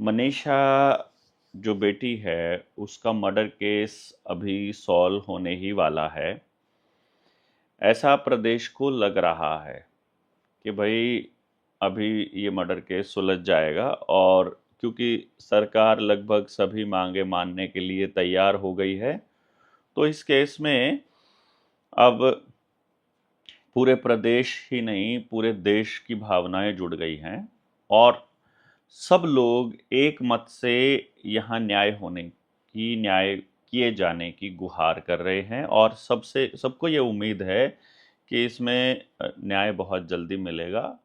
मनीषा जो बेटी है उसका मर्डर केस अभी सॉल्व होने ही वाला है। ऐसा प्रदेश को लग रहा है कि भाई अभी ये मर्डर केस सुलझ जाएगा, और क्योंकि सरकार लगभग सभी मांगे मानने के लिए तैयार हो गई है, तो इस केस में अब पूरे प्रदेश ही नहीं पूरे देश की भावनाएं जुड़ गई हैं, और सब लोग एक मत से यहाँ न्याय किए जाने की गुहार कर रहे हैं। और सबको ये उम्मीद है कि इसमें न्याय बहुत जल्दी मिलेगा।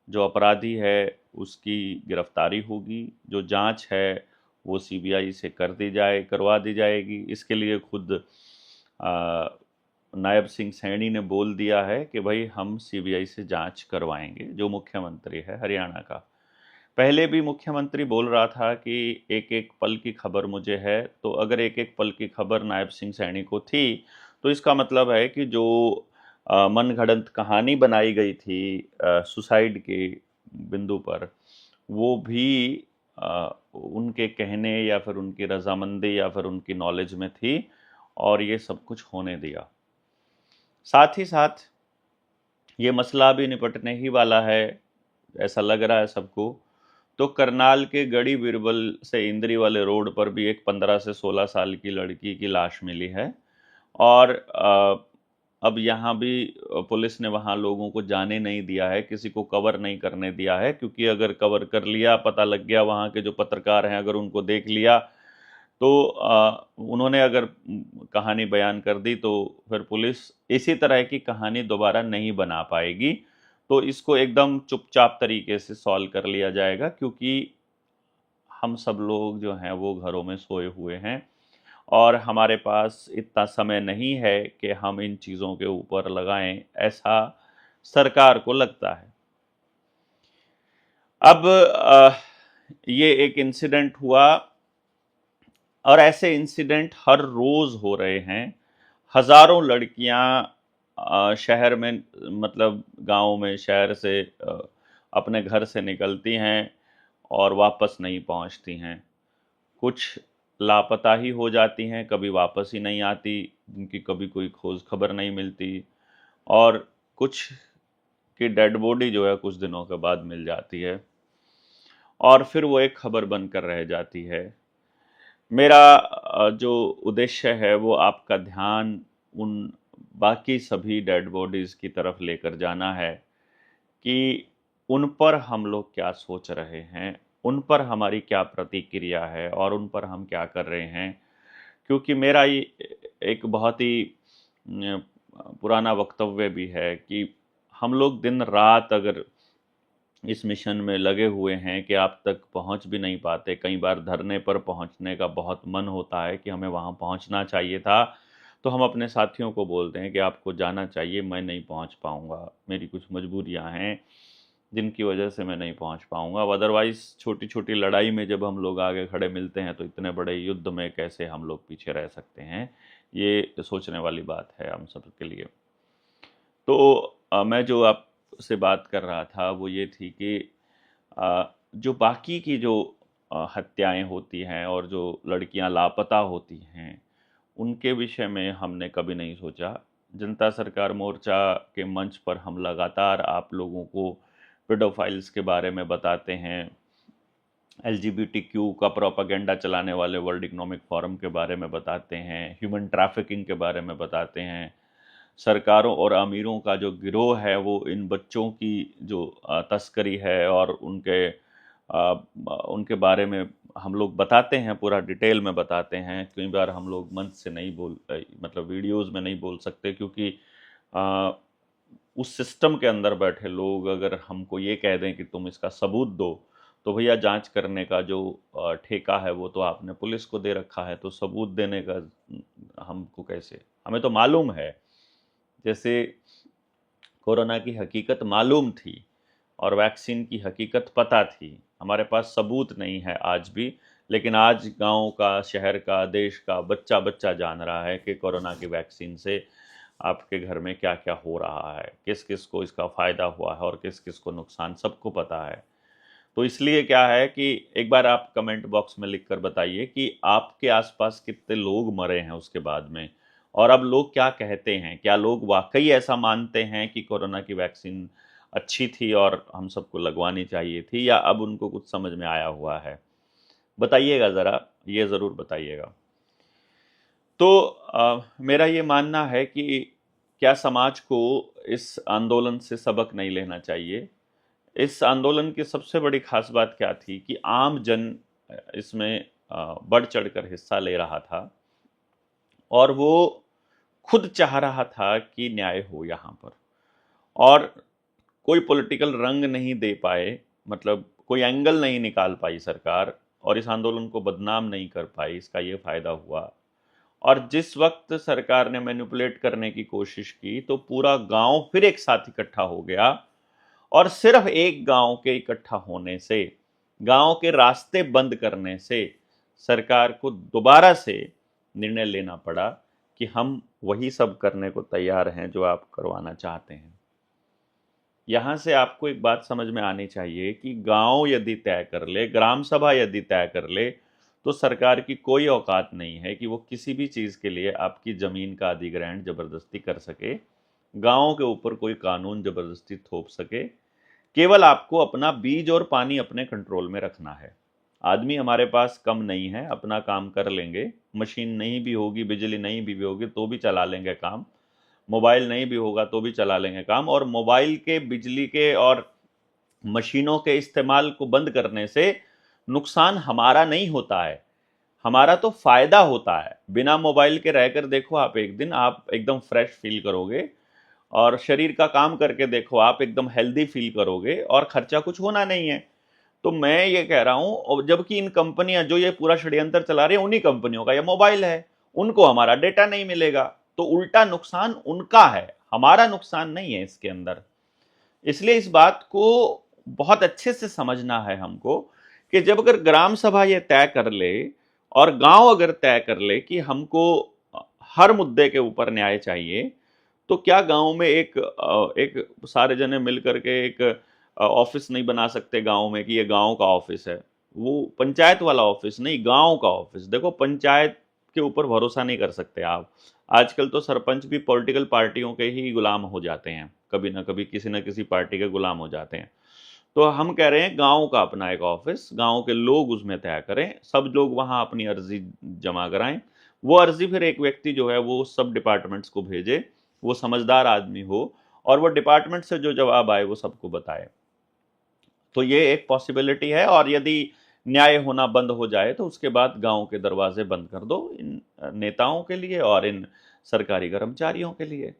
जो अपराधी है उसकी गिरफ्तारी होगी, जो जांच है वो सीबीआई से करवा दी जाएगी। इसके लिए खुद नायब सिंह सैनी ने बोल दिया है कि भाई हम सीबीआई से जांच करवाएंगे, जो मुख्यमंत्री है हरियाणा का। पहले भी मुख्यमंत्री बोल रहा था कि एक एक पल की खबर मुझे है, तो अगर एक एक पल की खबर नायब सिंह सैनी को थी, तो इसका मतलब है कि जो मनगढ़ंत कहानी बनाई गई थी सुसाइड के बिंदु पर, वो भी उनके कहने या फिर उनकी रजामंदी या फिर उनकी नॉलेज में थी, और ये सब कुछ होने दिया। साथ ही साथ ये मसला भी निपटने ही वाला है, ऐसा लग रहा है सबको। तो करनाल के गढ़ी बीरबल से इंदरी वाले रोड पर भी एक 15 से 16 साल की लड़की की लाश मिली है। और अब यहाँ भी पुलिस ने वहाँ लोगों को जाने नहीं दिया है, किसी को कवर नहीं करने दिया है, क्योंकि अगर कवर कर लिया, पता लग गया, वहाँ के जो पत्रकार हैं अगर उनको देख लिया, तो उन्होंने अगर कहानी बयान कर दी, तो फिर पुलिस इसी तरह की कहानी दोबारा नहीं बना पाएगी। तो इसको एकदम चुपचाप तरीके से सॉल्व कर लिया जाएगा, क्योंकि हम सब लोग जो हैं वो घरों में सोए हुए हैं, और हमारे पास इतना समय नहीं है कि हम इन चीज़ों के ऊपर लगाएं, ऐसा सरकार को लगता है। अब ये एक इंसिडेंट हुआ, और ऐसे इंसिडेंट हर रोज़ हो रहे हैं। हज़ारों लड़कियां शहर में, मतलब गांव में, शहर से अपने घर से निकलती हैं और वापस नहीं पहुंचती हैं। कुछ लापता ही हो जाती हैं, कभी वापस ही नहीं आती, जिनकी कभी कोई खोज खबर नहीं मिलती। और कुछ की डेड बॉडी जो है कुछ दिनों के बाद मिल जाती है, और फिर वो एक खबर बनकर रह जाती है। मेरा जो उद्देश्य है वो आपका ध्यान उन बाकी सभी डेड बॉडीज़ की तरफ लेकर जाना है, कि उन पर हम लोग क्या सोच रहे हैं, उन पर हमारी क्या प्रतिक्रिया है, और उन पर हम क्या कर रहे हैं। क्योंकि मेरा ये एक बहुत ही पुराना वक्तव्य भी है कि हम लोग दिन रात अगर इस मिशन में लगे हुए हैं कि आप तक पहुंच भी नहीं पाते। कई बार धरने पर पहुंचने का बहुत मन होता है कि हमें वहां पहुंचना चाहिए था, तो हम अपने साथियों को बोलते हैं कि आपको जाना चाहिए, मैं नहीं पहुंच पाऊंगा, मेरी कुछ मजबूरियां हैं जिनकी वजह से मैं नहीं पहुंच पाऊंगा। अदरवाइज छोटी छोटी लड़ाई में जब हम लोग आगे खड़े मिलते हैं, तो इतने बड़े युद्ध में कैसे हम लोग पीछे रह सकते हैं, ये सोचने वाली बात है हम सब के लिए। तो मैं जो आपसे बात कर रहा था वो ये थी कि जो बाकी की जो हत्याएं होती हैं और जो लड़कियां लापता होती हैं, उनके विषय में हमने कभी नहीं सोचा। जनता सरकार मोर्चा के मंच पर हम लगातार आप लोगों को पेडोफाइल्स के बारे में बताते हैं, एलजीबीटीक्यू का प्रोपागेंडा चलाने वाले वर्ल्ड इकोनॉमिक फोरम के बारे में बताते हैं, ह्यूमन ट्रैफिकिंग के बारे में बताते हैं। सरकारों और अमीरों का जो गिरोह है वो इन बच्चों की जो तस्करी है और उनके बारे में हम लोग बताते हैं, पूरा डिटेल में बताते हैं। कई बार हम लोग मंच से नहीं मतलब वीडियोस में नहीं बोल सकते, क्योंकि अ, उस सिस्टम के अंदर बैठे लोग अगर हमको ये कह दें कि तुम इसका सबूत दो, तो भैया जांच करने का जो ठेका है वो तो आपने पुलिस को दे रखा है, तो सबूत देने का हमको कैसे? हमें तो मालूम है, जैसे कोरोना की हकीकत मालूम थी और वैक्सीन की हकीकत पता थी, हमारे पास सबूत नहीं है आज भी, लेकिन आज गांव का, शहर का, देश का बच्चा बच्चा जान रहा है कि कोरोना की वैक्सीन से आपके घर में क्या क्या हो रहा है, किस किस को इसका फ़ायदा हुआ है और किस किस को नुकसान, सबको पता है। तो इसलिए क्या है कि एक बार आप कमेंट बॉक्स में लिखकर बताइए कि आपके आसपास कितने लोग मरे हैं उसके बाद में, और अब लोग क्या कहते हैं, क्या लोग वाकई ऐसा मानते हैं कि कोरोना की वैक्सीन अच्छी थी और हम सबको लगवानी चाहिए थी, या अब उनको कुछ समझ में आया हुआ है। बताइएगा ज़रा, ये ज़रूर बताइएगा। तो मेरा ये मानना है कि क्या समाज को इस आंदोलन से सबक नहीं लेना चाहिए। इस आंदोलन की सबसे बड़ी खास बात क्या थी कि आम जन इसमें बढ़ चढ़कर हिस्सा ले रहा था, और वो खुद चाह रहा था कि न्याय हो यहाँ पर, और कोई पॉलिटिकल रंग नहीं दे पाए, मतलब कोई एंगल नहीं निकाल पाई सरकार, और इस आंदोलन को बदनाम नहीं कर पाई। इसका ये फायदा हुआ। और जिस वक्त सरकार ने मैनिपुलेट करने की कोशिश की तो पूरा गांव फिर एक साथ इकट्ठा हो गया, और सिर्फ एक गांव के इकट्ठा होने से, गांव के रास्ते बंद करने से सरकार को दोबारा से निर्णय लेना पड़ा कि हम वही सब करने को तैयार हैं जो आप करवाना चाहते हैं। यहां से आपको एक बात समझ में आनी चाहिए कि गांव यदि तय कर ले, ग्राम सभा यदि तय कर ले, तो सरकार की कोई औकात नहीं है कि वो किसी भी चीज़ के लिए आपकी ज़मीन का अधिग्रहण ज़बरदस्ती कर सके, गाँव के ऊपर कोई कानून ज़बरदस्ती थोप सके। केवल आपको अपना बीज और पानी अपने कंट्रोल में रखना है। आदमी हमारे पास कम नहीं है, अपना काम कर लेंगे। मशीन नहीं भी होगी, बिजली नहीं भी होगी तो भी चला लेंगे काम। मोबाइल नहीं भी होगा तो भी चला लेंगे काम। और मोबाइल के, बिजली के और मशीनों के इस्तेमाल को बंद करने से नुकसान हमारा नहीं होता है, हमारा तो फायदा होता है। बिना मोबाइल के रहकर देखो आप, एक दिन आप एकदम फ्रेश फील करोगे, और शरीर का काम करके देखो आप, एकदम हेल्दी फील करोगे, और खर्चा कुछ होना नहीं है। तो मैं ये कह रहा हूं, और जबकि इन कंपनियां जो ये पूरा षड्यंत्र चला रही है, उन्हीं कंपनियों का ये मोबाइल है, उनको हमारा डेटा नहीं मिलेगा, तो उल्टा नुकसान उनका है, हमारा नुकसान नहीं है इसके अंदर। इसलिए इस बात को बहुत अच्छे से समझना है हमको कि जब अगर ग्राम सभा ये तय कर ले और गांव अगर तय कर ले कि हमको हर मुद्दे के ऊपर न्याय चाहिए, तो क्या गांव में एक सारे जने मिल करके एक ऑफिस नहीं बना सकते गांव में कि ये गांव का ऑफिस है? वो पंचायत वाला ऑफिस नहीं, गांव का ऑफिस। देखो, पंचायत के ऊपर भरोसा नहीं कर सकते आप। आजकल तो सरपंच भी पॉलिटिकल पार्टियों के ही गुलाम हो जाते हैं, कभी ना कभी किसी न किसी पार्टी के गुलाम हो जाते हैं। तो हम कह रहे हैं गांव का अपना एक ऑफिस, गांव के लोग उसमें तय करें, सब लोग वहां अपनी अर्जी जमा कराएं। वो अर्जी फिर एक व्यक्ति जो है वो सब डिपार्टमेंट्स को भेजे, वो समझदार आदमी हो, और वो डिपार्टमेंट से जो जवाब आए वो सबको बताए। तो ये एक पॉसिबिलिटी है। और यदि न्याय होना बंद हो जाए तो उसके बाद गांव के दरवाजे बंद कर दो इन नेताओं के लिए और इन सरकारी कर्मचारियों के लिए।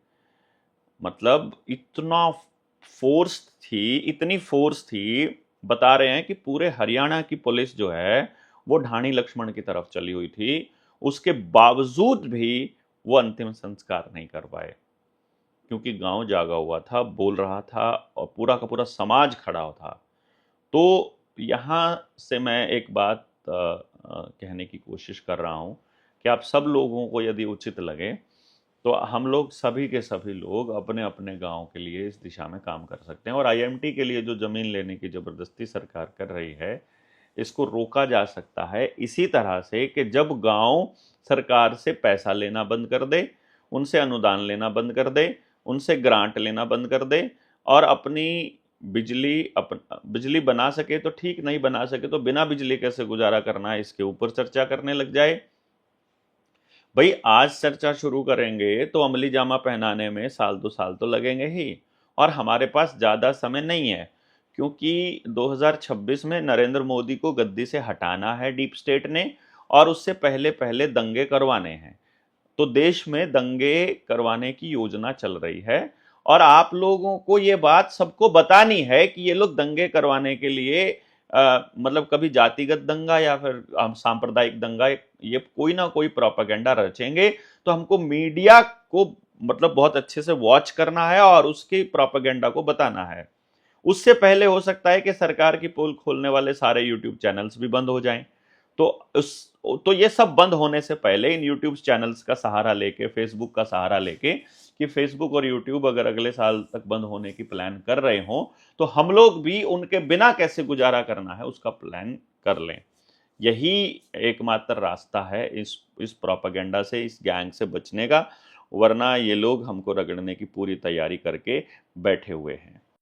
मतलब इतना फोर्स थी, इतनी फोर्स थी, बता रहे हैं कि पूरे हरियाणा की पुलिस जो है वो ढाणी लक्ष्मण की तरफ चली हुई थी, उसके बावजूद भी वो अंतिम संस्कार नहीं कर पाए, क्योंकि गांव जागा हुआ था, बोल रहा था, और पूरा का पूरा समाज खड़ा था। तो यहाँ से मैं एक बात कहने की कोशिश कर रहा हूँ कि आप सब लोगों को यदि उचित लगे तो हम लोग सभी के सभी लोग अपने अपने गांव के लिए इस दिशा में काम कर सकते हैं। और आईएमटी के लिए जो ज़मीन लेने की ज़बरदस्ती सरकार कर रही है, इसको रोका जा सकता है इसी तरह से कि जब गांव सरकार से पैसा लेना बंद कर दे, उनसे अनुदान लेना बंद कर दे, उनसे ग्रांट लेना बंद कर दे, और अपनी बिजली बना सके तो ठीक, नहीं बना सके तो बिना बिजली कैसे गुजारा करना है इसके ऊपर चर्चा करने लग जाए। भाई, आज चर्चा शुरू करेंगे तो अमली जामा पहनाने में साल 2 साल तो लगेंगे ही, और हमारे पास ज़्यादा समय नहीं है, क्योंकि 2026 में नरेंद्र मोदी को गद्दी से हटाना है डीप स्टेट ने, और उससे पहले पहले दंगे करवाने हैं। तो देश में दंगे करवाने की योजना चल रही है, और आप लोगों को ये बात सबको बतानी है कि ये लोग दंगे करवाने के लिए मतलब कभी जातिगत दंगा या फिर सांप्रदायिक दंगा, ये कोई ना कोई प्रोपेगेंडा रचेंगे। तो हमको मीडिया को मतलब बहुत अच्छे से वॉच करना है और उसकी प्रोपेगेंडा को बताना है। उससे पहले हो सकता है कि सरकार की पोल खोलने वाले सारे यूट्यूब चैनल्स भी बंद हो जाएं। तो तो ये सब बंद होने से पहले इन यूट्यूब चैनल्स का सहारा लेके, फेसबुक का सहारा लेके, कि फेसबुक और यूट्यूब अगर अगले साल तक बंद होने की प्लान कर रहे हों, तो हम लोग भी उनके बिना कैसे गुजारा करना है उसका प्लान कर लें। यही एकमात्र रास्ता है इस प्रोपेगेंडा से, इस गैंग से बचने का, वरना ये लोग हमको रगड़ने की पूरी तैयारी करके बैठे हुए हैं।